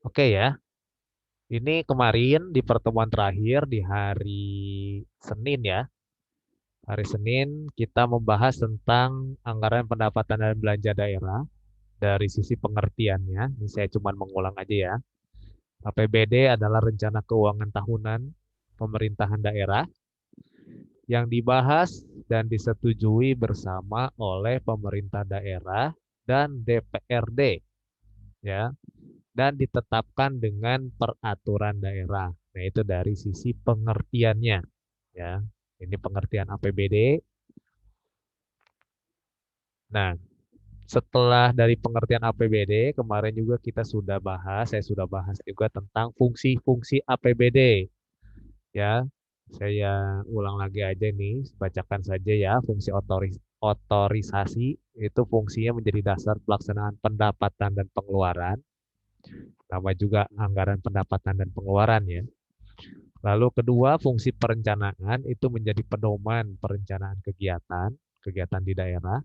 Oke ya, ini kemarin di pertemuan terakhir di hari Senin ya. Hari Senin kita membahas tentang anggaran pendapatan dan belanja daerah dari sisi pengertiannya. Ini saya cuma mengulang aja ya. APBD adalah rencana keuangan tahunan pemerintahan daerah yang dibahas dan disetujui bersama oleh pemerintah daerah dan DPRD ya, dan ditetapkan dengan peraturan daerah. Nah, itu dari sisi pengertiannya ya. Ini pengertian APBD. Nah, setelah dari pengertian APBD, kemarin juga kita sudah bahas, saya sudah bahas juga tentang fungsi-fungsi APBD ya. Saya ulang lagi aja nih, bacakan saja ya. Fungsi otorisasi itu fungsinya menjadi dasar pelaksanaan pendapatan dan pengeluaran. Nama juga anggaran pendapatan dan pengeluaran ya. Lalu kedua, fungsi perencanaan itu menjadi pedoman perencanaan kegiatan, kegiatan di daerah.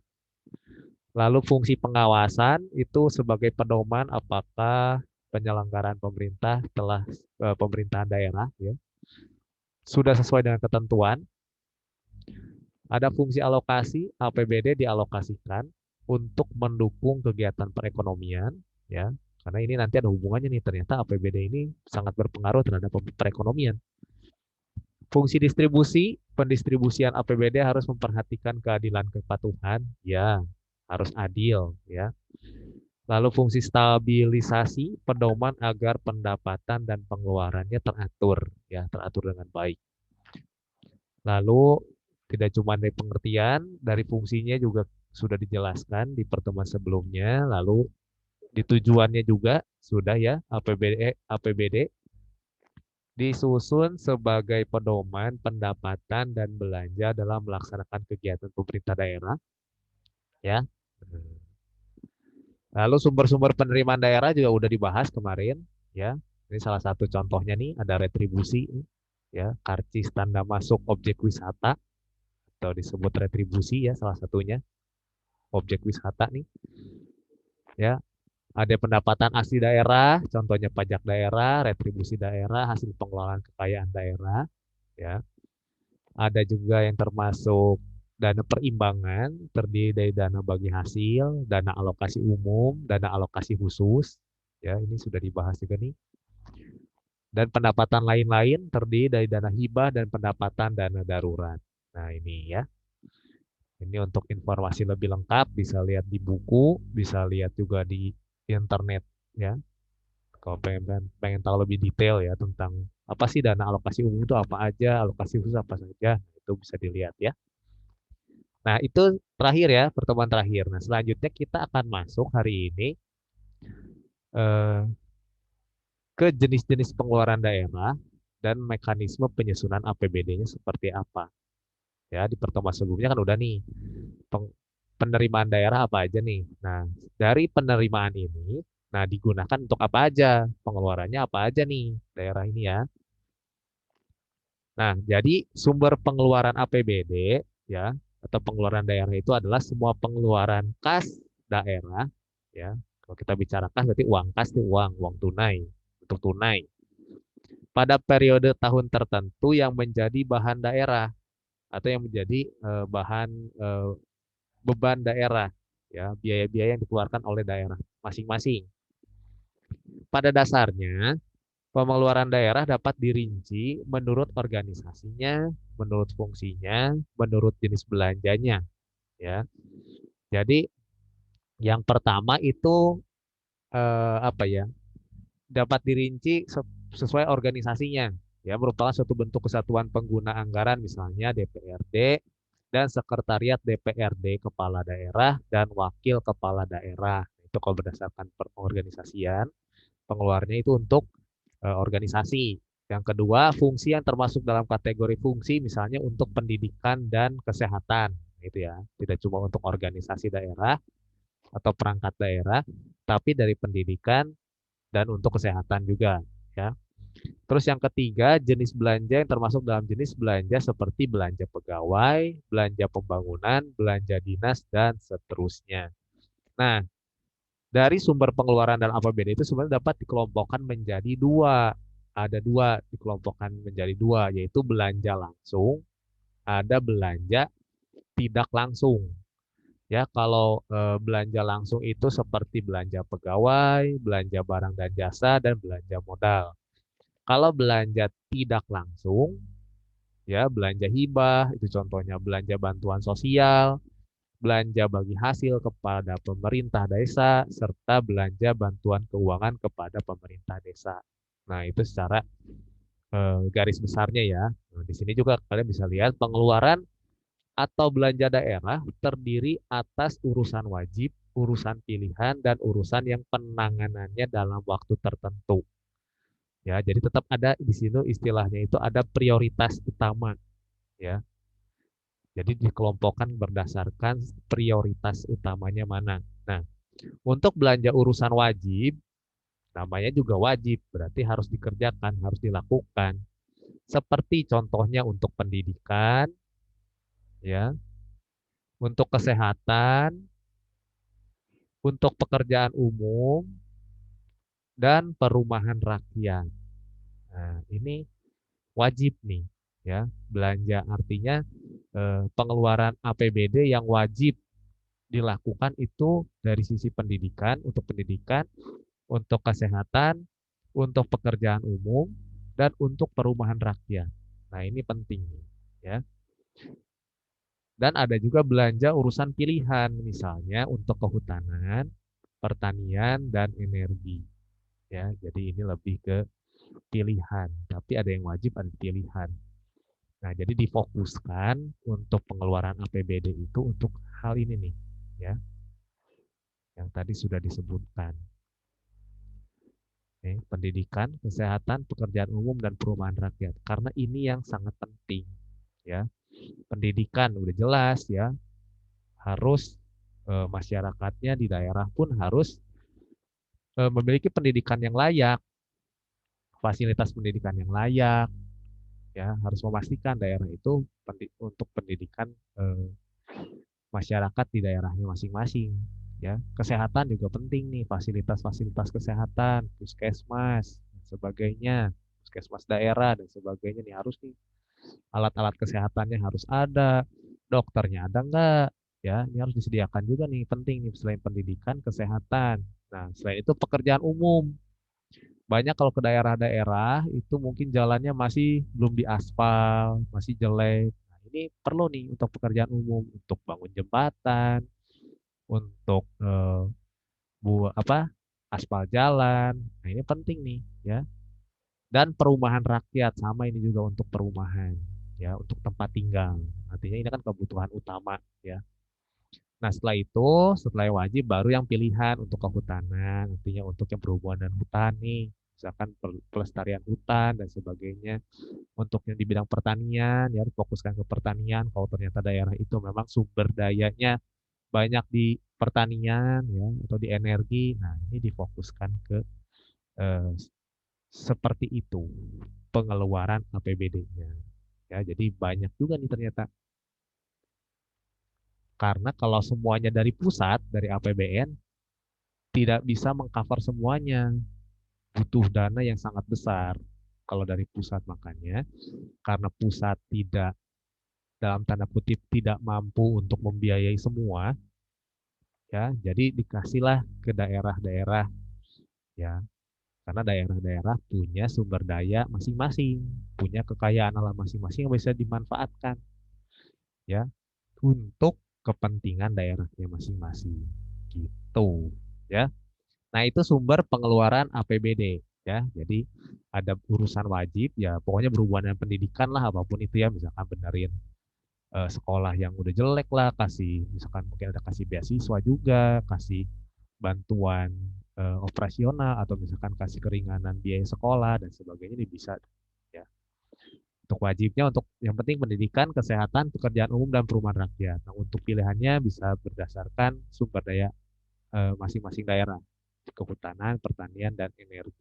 Lalu fungsi pengawasan itu sebagai pedoman apakah penyelenggaraan pemerintah telah pemerintahan daerah ya sudah sesuai dengan ketentuan. Ada fungsi alokasi, APBD dialokasikan untuk mendukung kegiatan perekonomian ya. Karena ini nanti ada hubungannya nih, ternyata APBD ini sangat berpengaruh terhadap perekonomian. Fungsi distribusi, pendistribusian APBD harus memperhatikan keadilan kepatuhan, ya, harus adil, ya. Lalu fungsi stabilisasi, pedoman agar pendapatan dan pengeluarannya teratur, ya, teratur dengan baik. Lalu tidak cuma dari pengertian, dari fungsinya juga sudah dijelaskan di pertemuan sebelumnya. Lalu di tujuannya juga sudah ya APBD disusun sebagai pedoman pendapatan dan belanja dalam melaksanakan kegiatan pemerintah daerah ya. Lalu sumber-sumber penerimaan daerah juga udah dibahas kemarin ya. Ini salah satu contohnya nih ada retribusi ya, karcis tanda masuk objek wisata atau disebut retribusi ya salah satunya objek wisata nih ya. Ada pendapatan asli daerah, contohnya pajak daerah, retribusi daerah, hasil pengelolaan kekayaan daerah ya. Ada juga yang termasuk dana perimbangan, terdiri dari dana bagi hasil, dana alokasi umum, dana alokasi khusus. Ya, ini sudah dibahas juga nih. Dan pendapatan lain-lain terdiri dari dana hibah dan pendapatan dana darurat. Nah, ini ya. Ini untuk informasi lebih lengkap bisa lihat di buku, bisa lihat juga di internet ya. Kalau pengen tahu lebih detail ya tentang apa sih dana alokasi umum itu apa aja, alokasi khusus apa saja, itu bisa dilihat ya. Nah, itu terakhir ya, pertemuan terakhir. Nah, selanjutnya kita akan masuk hari ini eh, ke jenis-jenis pengeluaran daerah dan mekanisme penyusunan APBD-nya seperti apa. Ya, di pertemuan sebelumnya kan udah nih penerimaan daerah apa aja nih. Nah, dari penerimaan ini, nah digunakan untuk apa aja, pengeluarannya apa aja nih daerah ini ya. Nah, jadi sumber pengeluaran APBD ya atau pengeluaran daerah itu adalah semua pengeluaran kas daerah ya. Kalau kita bicara kas berarti uang kas itu uang tunai, untuk tunai pada periode tahun tertentu yang menjadi bahan daerah atau yang menjadi bahan eh, beban daerah ya, biaya-biaya yang dikeluarkan oleh daerah masing-masing. Pada dasarnya pengeluaran daerah dapat dirinci menurut organisasinya, menurut fungsinya, menurut jenis belanjanya, ya. Jadi yang pertama itu apa ya? Dapat dirinci sesuai organisasinya, ya merupakan suatu bentuk kesatuan pengguna anggaran misalnya DPRD dan sekretariat DPRD kepala daerah dan wakil kepala daerah. Itu kalau berdasarkan pengorganisasian, pengeluarannya itu untuk organisasi. Yang kedua, fungsi yang termasuk dalam kategori fungsi misalnya untuk pendidikan dan kesehatan, gitu ya. Tidak cuma untuk organisasi daerah atau perangkat daerah, tapi dari pendidikan dan untuk kesehatan juga, ya. Terus yang ketiga, jenis belanja yang termasuk dalam jenis belanja seperti belanja pegawai, belanja pembangunan, belanja dinas dan seterusnya. Nah, Dari sumber pengeluaran dalam APBD itu sebenarnya dapat dikelompokkan menjadi dua. Ada dua dikelompokkan menjadi dua, yaitu belanja langsung, ada belanja tidak langsung. Ya, kalau belanja langsung itu seperti belanja pegawai, belanja barang dan jasa, dan belanja modal. Kalau belanja tidak langsung, ya belanja hibah, itu contohnya belanja bantuan sosial, belanja bagi hasil kepada pemerintah desa, serta belanja bantuan keuangan kepada pemerintah desa. Nah, itu secara garis besarnya ya. Nah, di sini juga kalian bisa lihat pengeluaran atau belanja daerah terdiri atas urusan wajib, urusan pilihan, dan urusan yang penanganannya dalam waktu tertentu. Ya, jadi tetap ada di sini istilahnya itu ada prioritas utama ya. Jadi dikelompokkan berdasarkan prioritas utamanya mana. Nah, untuk belanja urusan wajib, namanya juga wajib, berarti harus dikerjakan, harus dilakukan. Seperti contohnya untuk pendidikan, ya, untuk kesehatan, untuk pekerjaan umum, dan perumahan rakyat. Nah, ini wajib nih, ya, belanja artinya pengeluaran APBD yang wajib dilakukan itu dari sisi pendidikan, untuk pendidikan, untuk kesehatan, untuk pekerjaan umum, dan untuk perumahan rakyat. Nah, ini penting nih, ya. Dan ada juga belanja urusan pilihan, misalnya untuk kehutanan, pertanian, dan energi. Ya, jadi ini lebih ke pilihan, tapi ada yang wajib, ada pilihan. Nah, jadi difokuskan untuk pengeluaran APBD itu untuk hal ini nih, ya, yang tadi sudah disebutkan. Pendidikan, kesehatan, pekerjaan umum, dan perumahan rakyat. Karena ini yang sangat penting, ya. Pendidikan udah jelas ya, harus masyarakatnya di daerah pun harus memiliki pendidikan yang layak, fasilitas pendidikan yang layak, ya, harus memastikan daerah itu untuk pendidikan masyarakat di daerahnya masing-masing, ya. Kesehatan juga penting nih, fasilitas-fasilitas kesehatan, puskesmas dan sebagainya, puskesmas daerah dan sebagainya nih harus nih, alat-alat kesehatannya harus ada, dokternya ada enggak, ya, ini harus disediakan juga nih, penting nih selain pendidikan, kesehatan. Nah, selain itu pekerjaan umum. Banyak kalau ke daerah-daerah itu mungkin jalannya masih belum diaspal, masih jelek. Nah, ini perlu nih untuk pekerjaan umum, untuk bangun jembatan, untuk apa? Aspal jalan. Nah, ini penting nih, ya. Dan perumahan rakyat sama ini juga untuk perumahan, ya, untuk tempat tinggal. Artinya ini kan kebutuhan utama, ya. Nah, setelah itu, setelah yang wajib, baru yang pilihan untuk kehutanan, artinya untuk yang berhubungan dengan hutan nih, misalkan pelestarian hutan dan sebagainya. Untuk yang di bidang pertanian, ya fokuskan ke pertanian. Kalau ternyata daerah itu memang sumber dayanya banyak di pertanian, ya, atau di energi, nah ini difokuskan ke eh, seperti itu pengeluaran APBD-nya. Ya, jadi banyak juga nih ternyata. Karena kalau semuanya dari pusat, dari APBN, tidak bisa mengcover semuanya. Butuh dana yang sangat besar. Kalau dari pusat makanya, karena pusat tidak, dalam tanda kutip, tidak mampu untuk membiayai semua, ya, jadi dikasihlah ke daerah-daerah, ya. Karena daerah-daerah punya sumber daya masing-masing, punya kekayaan alam masing-masing yang bisa dimanfaatkan, ya, untuk kepentingan daerahnya masing-masing. Gitu, ya. Nah, itu sumber pengeluaran APBD, ya. Jadi ada urusan wajib, ya, pokoknya berhubungan dengan pendidikan lah, apapun itu ya, misalkan benerin sekolah yang udah jelek lah, kasih misalkan mungkin ada kasih beasiswa juga, kasih bantuan operasional, atau misalkan kasih keringanan biaya sekolah dan sebagainya, ini bisa, ya. Untuk wajibnya, untuk yang penting pendidikan, kesehatan, pekerjaan umum, dan perumahan rakyat. Nah, untuk pilihannya bisa berdasarkan sumber daya masing-masing daerah, kehutanan, pertanian, dan energi.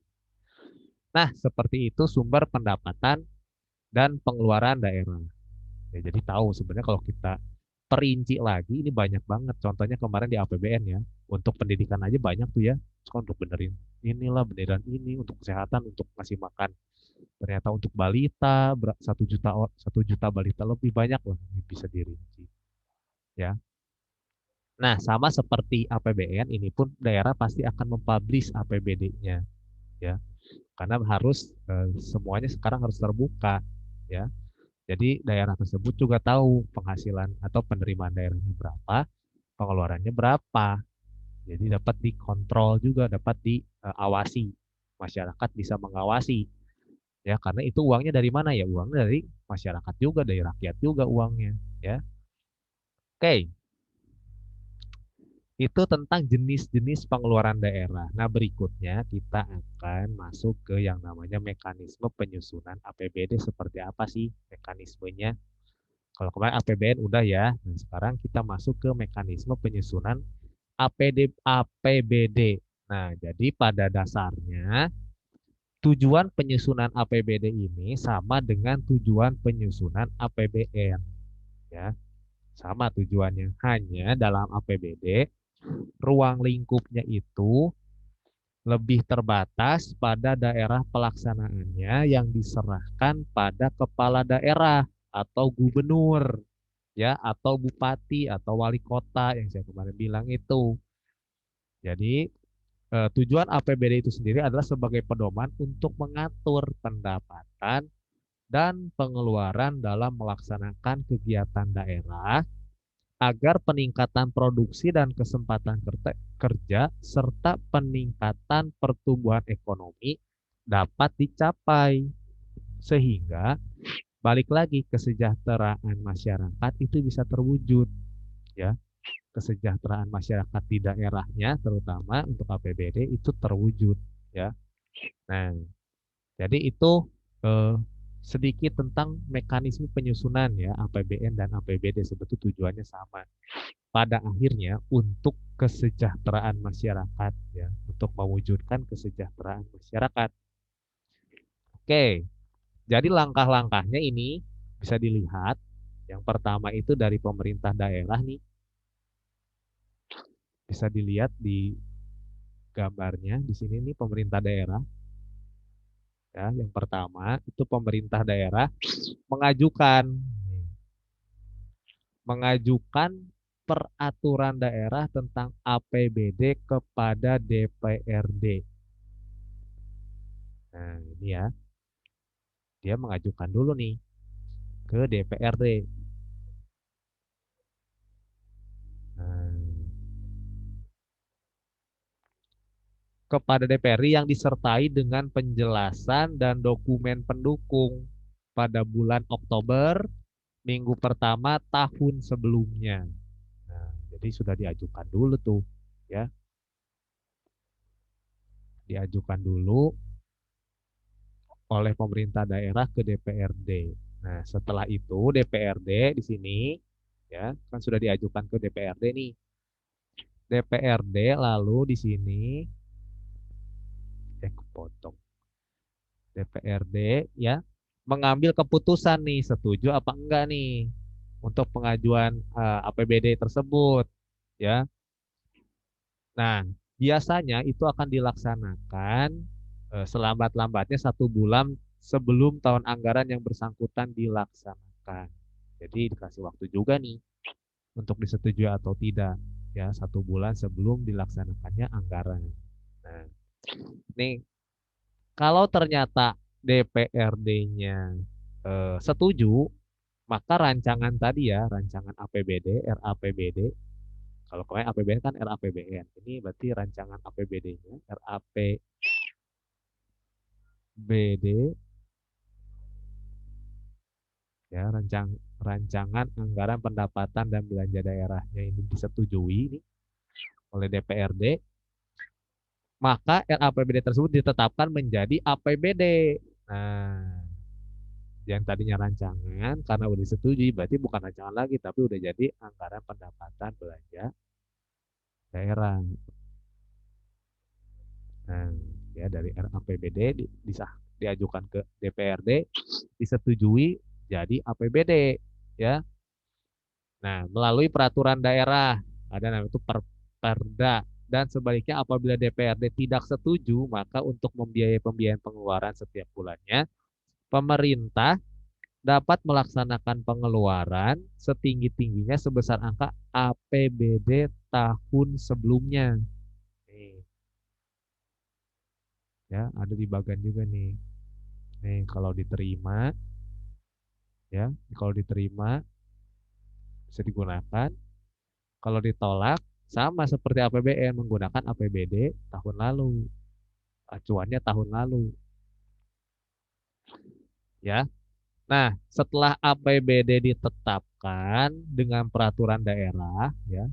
Nah, seperti itu sumber pendapatan dan pengeluaran daerah. Ya, jadi tahu sebenarnya kalau kita perinci lagi, ini banyak banget. Contohnya kemarin di APBN ya, untuk pendidikan aja banyak tuh ya. Terus untuk benerin inilah, beneran ini, untuk kesehatan, untuk ngasih makan. Ternyata untuk balita, 1 juta, 1 juta balita lebih banyak loh, ini bisa dirinci. Ya. Nah, sama seperti APBN, ini pun daerah pasti akan mempublish APBD-nya. Ya. Karena harus, semuanya sekarang harus terbuka. Ya. Jadi daerah tersebut juga tahu penghasilan atau penerimaan daerahnya berapa, pengeluarannya berapa. Jadi dapat dikontrol juga, dapat diawasi. Masyarakat bisa mengawasi. Ya, karena itu uangnya dari mana ya? Uangnya dari masyarakat juga, dari rakyat juga uangnya, ya. Oke, itu tentang jenis-jenis pengeluaran daerah. Nah, berikutnya kita akan masuk ke yang namanya mekanisme penyusunan APBD. Seperti apa sih mekanismenya? Kalau kemarin APBN udah ya. Nah, sekarang kita masuk ke mekanisme penyusunan APBD. Nah, jadi pada dasarnya tujuan penyusunan APBD ini sama dengan tujuan penyusunan APBN, ya. Sama tujuannya. Hanya dalam APBD ruang lingkupnya itu lebih terbatas pada daerah pelaksanaannya yang diserahkan pada kepala daerah atau gubernur, ya, atau bupati atau wali kota yang saya kemarin bilang itu. Jadi tujuan APBD itu sendiri adalah sebagai pedoman untuk mengatur pendapatan dan pengeluaran dalam melaksanakan kegiatan daerah agar peningkatan produksi dan kesempatan kerja serta peningkatan pertumbuhan ekonomi dapat dicapai sehingga balik lagi kesejahteraan masyarakat itu bisa terwujud, ya. Kesejahteraan masyarakat di daerahnya terutama untuk APBD itu terwujud, ya. Nah, jadi itu eh, sedikit tentang mekanisme penyusunan ya APBN dan APBD. Sebetulnya tujuannya sama. Pada akhirnya untuk kesejahteraan masyarakat ya, untuk mewujudkan kesejahteraan masyarakat. Oke, jadi langkah-langkahnya ini bisa dilihat. Yang pertama itu dari pemerintah daerah nih, bisa dilihat di gambarnya di sini nih pemerintah daerah ya. Yang pertama itu pemerintah daerah mengajukan mengajukan peraturan daerah tentang APBD kepada DPRD. Nah, ini ya, dia mengajukan dulu nih ke DPRD. Nah, kepada DPRD yang disertai dengan penjelasan dan dokumen pendukung pada bulan Oktober minggu pertama tahun sebelumnya. Nah, jadi sudah diajukan dulu tuh, ya, diajukan dulu oleh pemerintah daerah ke DPRD. Nah, setelah itu DPRD di sini ya kan sudah diajukan ke DPRD nih. DPRD lalu di sini kepotong. DPRD ya mengambil keputusan nih setuju apa enggak nih untuk pengajuan APBD tersebut ya. Nah, biasanya itu akan dilaksanakan selambat-lambatnya 1 bulan sebelum tahun anggaran yang bersangkutan dilaksanakan. Jadi dikasih waktu juga nih untuk disetujui atau tidak ya 1 bulan sebelum dilaksanakannya anggaran. Nah, nih kalau ternyata DPRD-nya setuju, maka rancangan tadi ya, rancangan APBD, RAPBD, kalau kemarin APBN kan RAPBN, ini berarti rancangan APBD-nya, RAPBD, ya, rancangan anggaran pendapatan dan belanja daerahnya ini disetujui nih oleh DPRD, maka RAPBD tersebut ditetapkan menjadi APBD. Nah, yang tadinya rancangan karena udah disetujui berarti bukan rancangan lagi tapi udah jadi anggaran pendapatan belanja daerah. Nah, ya dari RAPBD diajukan ke DPRD, disetujui jadi APBD ya. Nah, melalui peraturan daerah, ada namanya itu Perda. Dan sebaliknya apabila DPRD tidak setuju, maka untuk membiayai pembiayaan pengeluaran setiap bulannya, pemerintah dapat melaksanakan pengeluaran setinggi-tingginya sebesar angka APBD tahun sebelumnya. Nih, ya, ada di bagian juga nih. Nih, kalau diterima, ya, kalau diterima bisa digunakan. Kalau ditolak, sama seperti APBN menggunakan APBD tahun lalu, acuannya tahun lalu, ya. Nah, setelah APBD ditetapkan dengan peraturan daerah, ya,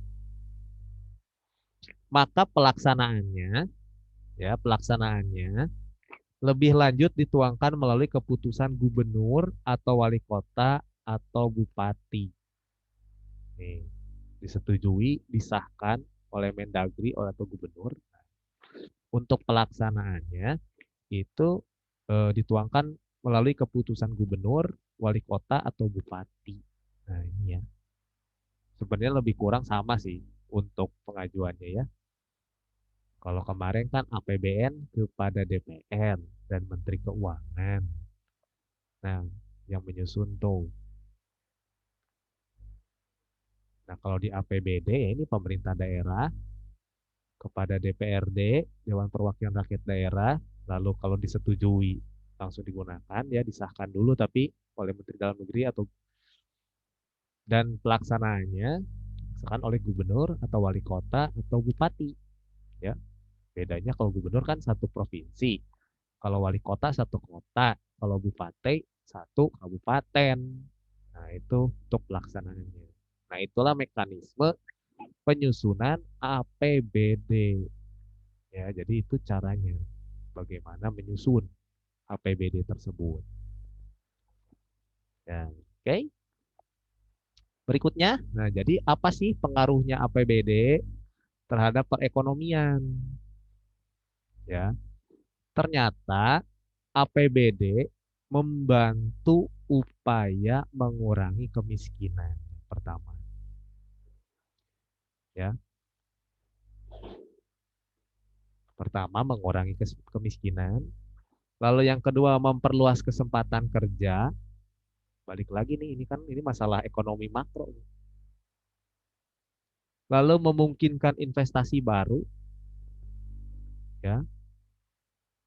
maka pelaksanaannya lebih lanjut dituangkan melalui keputusan gubernur atau wali kota atau bupati. Nih, disetujui, disahkan oleh Mendagri atau gubernur. Untuk pelaksanaannya itu dituangkan melalui keputusan gubernur, wali kota atau bupati. Nah, ini ya. Sebenarnya lebih kurang sama sih untuk pengajuannya ya. Kalau kemarin kan APBN kepada DPR dan Menteri Keuangan. Nah, yang menyusun tuh. Nah, kalau di APBD ya ini pemerintah daerah kepada DPRD, Dewan Perwakilan Rakyat Daerah, lalu kalau disetujui langsung digunakan ya disahkan dulu tapi oleh Menteri Dalam Negeri atau dan pelaksanaannya misalkan oleh gubernur atau wali kota atau bupati ya. Bedanya kalau gubernur kan satu provinsi, kalau wali kota satu kota, kalau bupati satu kabupaten. Nah, itu untuk pelaksanaannya. Nah, itulah mekanisme penyusunan APBD. Ya, jadi itu caranya. Bagaimana menyusun APBD tersebut. Ya, oke. Berikutnya, nah jadi apa sih pengaruhnya APBD terhadap perekonomian? Ya, ternyata APBD membantu upaya mengurangi kemiskinan. Pertama, ya. Pertama, mengurangi kemiskinan. Lalu yang kedua, memperluas kesempatan kerja. Balik lagi nih, ini kan ini masalah ekonomi makro. Lalu memungkinkan investasi baru, ya,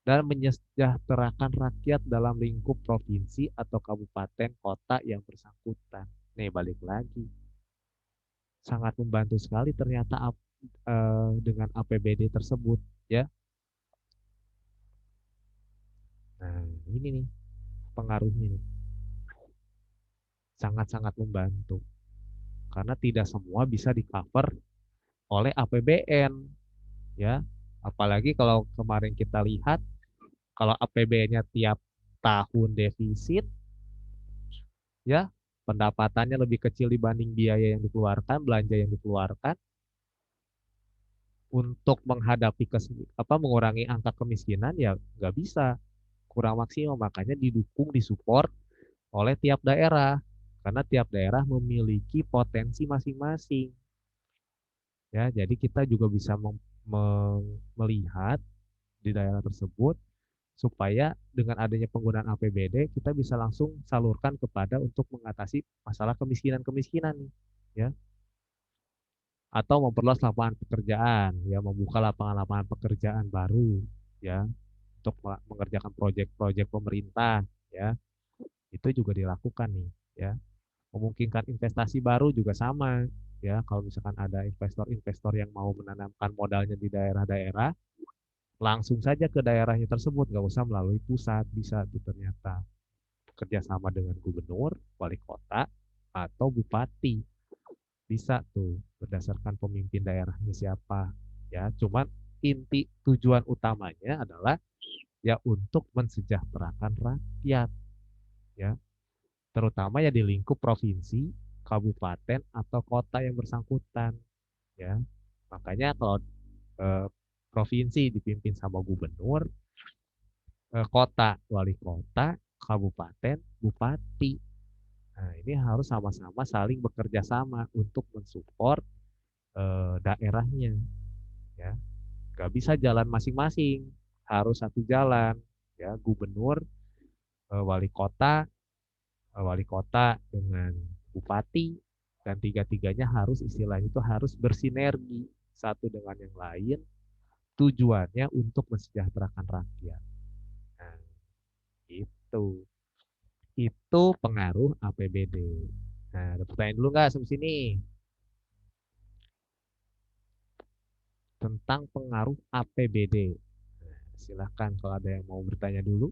dan menyejahterakan rakyat dalam lingkup provinsi atau kabupaten kota yang bersangkutan. Nih, balik lagi. Sangat membantu sekali ternyata dengan APBD tersebut, ya. Nah, ini nih pengaruhnya nih. Sangat-sangat membantu. Karena tidak semua bisa di-cover oleh APBN, ya. Apalagi kalau kemarin kita lihat kalau APBN-nya tiap tahun defisit, ya, pendapatannya lebih kecil dibanding biaya yang dikeluarkan, belanja yang dikeluarkan untuk menghadapi mengurangi angka kemiskinan ya nggak bisa, kurang maksimal, makanya didukung, disupport oleh tiap daerah karena tiap daerah memiliki potensi masing-masing. Ya, jadi kita juga bisa melihat di daerah tersebut supaya dengan adanya penggunaan APBD kita bisa langsung salurkan kepada untuk mengatasi masalah kemiskinan-kemiskinan nih, ya. Atau memperluas lapangan pekerjaan, ya, membuka lapangan-lapangan pekerjaan baru, ya, untuk mengerjakan proyek-proyek pemerintah, ya. Itu juga dilakukan nih, ya. Memungkinkan investasi baru juga sama, ya. Kalau misalkan ada investor-investor yang mau menanamkan modalnya di daerah-daerah, langsung saja ke daerahnya tersebut, nggak usah melalui pusat, bisa tuh ternyata kerjasama dengan gubernur, wali kota, atau bupati, bisa tuh berdasarkan pemimpin daerahnya siapa, ya. Cuman inti tujuan utamanya adalah ya untuk mensejahterakan rakyat, ya, terutama ya di lingkup provinsi, kabupaten atau kota yang bersangkutan, ya. Makanya kalau eh, provinsi dipimpin sama gubernur, kota wali kota, kabupaten bupati. Nah, ini harus sama-sama saling bekerja sama untuk mensupport daerahnya, ya. Nggak bisa jalan masing-masing, harus satu jalan, ya. Gubernur, wali kota dengan bupati, dan tiga-tiganya harus istilahnya itu harus bersinergi satu dengan yang lain, tujuannya untuk mensejahterakan rakyat. Nah, itu. Itu pengaruh APBD. Nah, ada pertanyaan dulu nggak sampai sini? Tentang pengaruh APBD. Nah, silahkan kalau ada yang mau bertanya dulu.